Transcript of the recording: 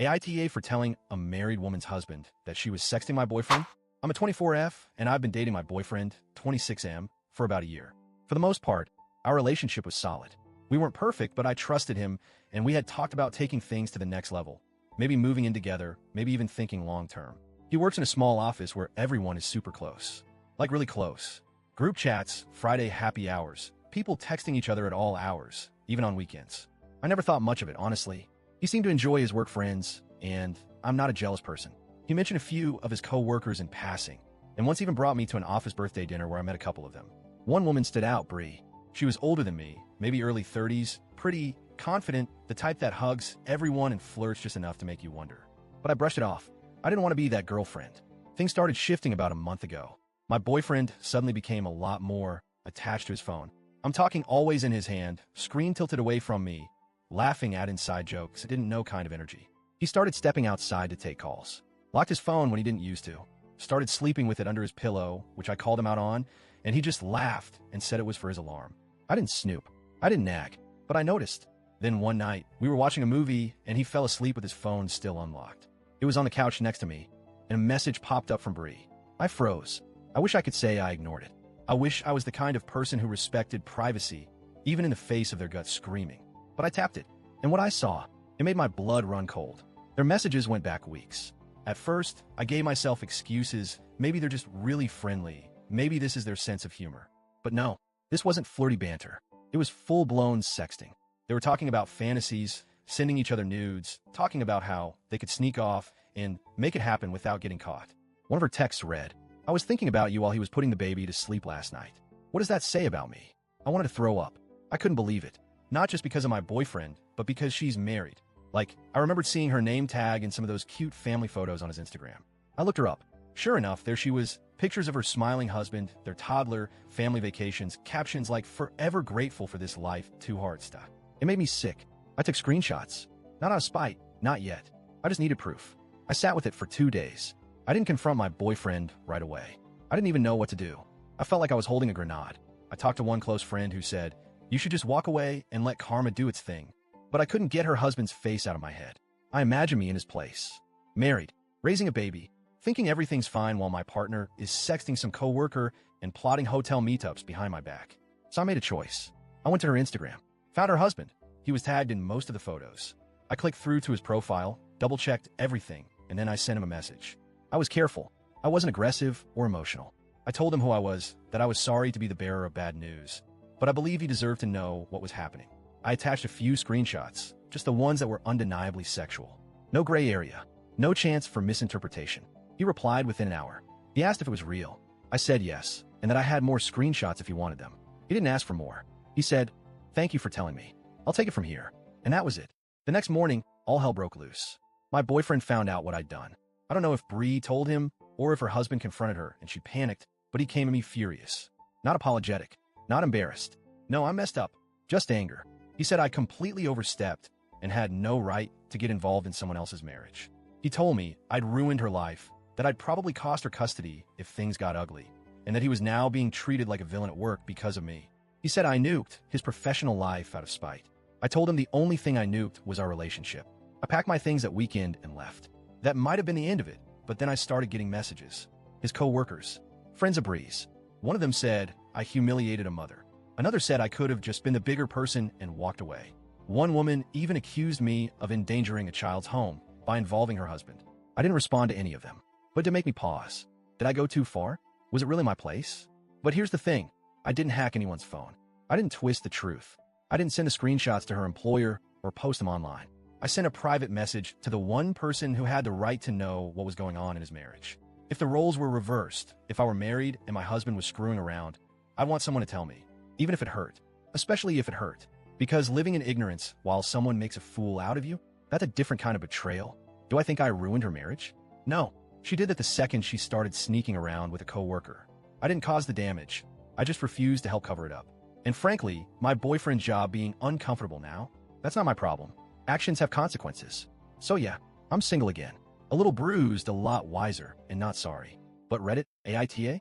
AITA for telling a married woman's husband that she was sexting my boyfriend? I'm a 24F, and I've been dating my boyfriend, 26M, for about a year. For the most part, our relationship was solid. We weren't perfect, but I trusted him, and we had talked about taking things to the next level. Maybe moving in together, maybe even thinking long-term. He works in a small office where everyone is super close. Like really close. Group chats, Friday happy hours, people texting each other at all hours, even on weekends. I never thought much of it, honestly. He seemed to enjoy his work friends, and I'm not a jealous person. He mentioned a few of his co-workers in passing, and once even brought me to an office birthday dinner where I met a couple of them. One woman stood out, Bree. She was older than me, maybe early 30s, pretty, confident, the type that hugs everyone and flirts just enough to make you wonder. But I brushed it off. I didn't want to be that girlfriend. Things started shifting about a month ago. My boyfriend suddenly became a lot more attached to his phone. I'm talking always in his hand, screen tilted away from me, laughing at inside jokes, didn't know kind of energy. He started stepping outside to take calls. Locked his phone when he didn't used to. Started sleeping with it under his pillow, which I called him out on, and he just laughed and said it was for his alarm. I didn't snoop. I didn't nag, but I noticed. Then one night, we were watching a movie, and he fell asleep with his phone still unlocked. It was on the couch next to me, and a message popped up from Bree. I froze. I wish I could say I ignored it. I wish I was the kind of person who respected privacy, even in the face of their gut screaming. But I tapped it, and what I saw, it made my blood run cold. Their messages went back weeks. At first, I gave myself excuses. Maybe they're just really friendly. Maybe this is their sense of humor. But no, this wasn't flirty banter. It was full-blown sexting. They were talking about fantasies, sending each other nudes, talking about how they could sneak off and make it happen without getting caught. One of her texts read, "I was thinking about you while he was putting the baby to sleep last night." What does that say about me? I wanted to throw up. I couldn't believe it. Not just because of my boyfriend, but because she's married. Like, I remembered seeing her name tag in some of those cute family photos on his Instagram. I looked her up. Sure enough, there she was. Pictures of her smiling husband, their toddler, family vacations, captions like "forever grateful for this life, 2 hearts stuff." It made me sick. I took screenshots. Not out of spite, not yet. I just needed proof. I sat with it for 2 days. I didn't confront my boyfriend right away. I didn't even know what to do. I felt like I was holding a grenade. I talked to one close friend who said, "You should just walk away and let karma do its thing." But I couldn't get her husband's face out of my head. I imagined me in his place. Married, raising a baby, thinking everything's fine while my partner is sexting some coworker and plotting hotel meetups behind my back. So I made a choice. I went to her Instagram, found her husband. He was tagged in most of the photos. I clicked through to his profile, double-checked everything, and then I sent him a message. I was careful. I wasn't aggressive or emotional. I told him who I was, that I was sorry to be the bearer of bad news, but I believe he deserved to know what was happening. I attached a few screenshots, just the ones that were undeniably sexual. No gray area, no chance for misinterpretation. He replied within an hour. He asked if it was real. I said yes, and that I had more screenshots if he wanted them. He didn't ask for more. He said, "Thank you for telling me. I'll take it from here." And that was it. The next morning, all hell broke loose. My boyfriend found out what I'd done. I don't know if Bree told him or if her husband confronted her and she panicked, but he came at me furious. Not apologetic, not embarrassed. No, I messed up. Just anger. He said I completely overstepped and had no right to get involved in someone else's marriage. He told me I'd ruined her life, that I'd probably cost her custody if things got ugly, and that he was now being treated like a villain at work because of me. He said I nuked his professional life out of spite. I told him the only thing I nuked was our relationship. I packed my things that weekend and left. That might have been the end of it, but then I started getting messages. His co-workers, friends of Bree's. One of them said I humiliated a mother. Another said I could have just been the bigger person and walked away. One woman even accused me of endangering a child's home by involving her husband. I didn't respond to any of them, but to make me pause. Did I go too far? Was it really my place? But here's the thing. I didn't hack anyone's phone. I didn't twist the truth. I didn't send the screenshots to her employer or post them online. I sent a private message to the one person who had the right to know what was going on in his marriage. If the roles were reversed, if I were married and my husband was screwing around, I'd want someone to tell me, even if it hurt, especially if it hurt. Because living in ignorance while someone makes a fool out of you, that's a different kind of betrayal. Do I think I ruined her marriage? No. She did that the second she started sneaking around with a coworker. I didn't cause the damage. I just refused to help cover it up. And frankly, my boyfriend's job being uncomfortable now, that's not my problem. Actions have consequences. So yeah, I'm single again. A little bruised, a lot wiser, and not sorry. But Reddit, AITA?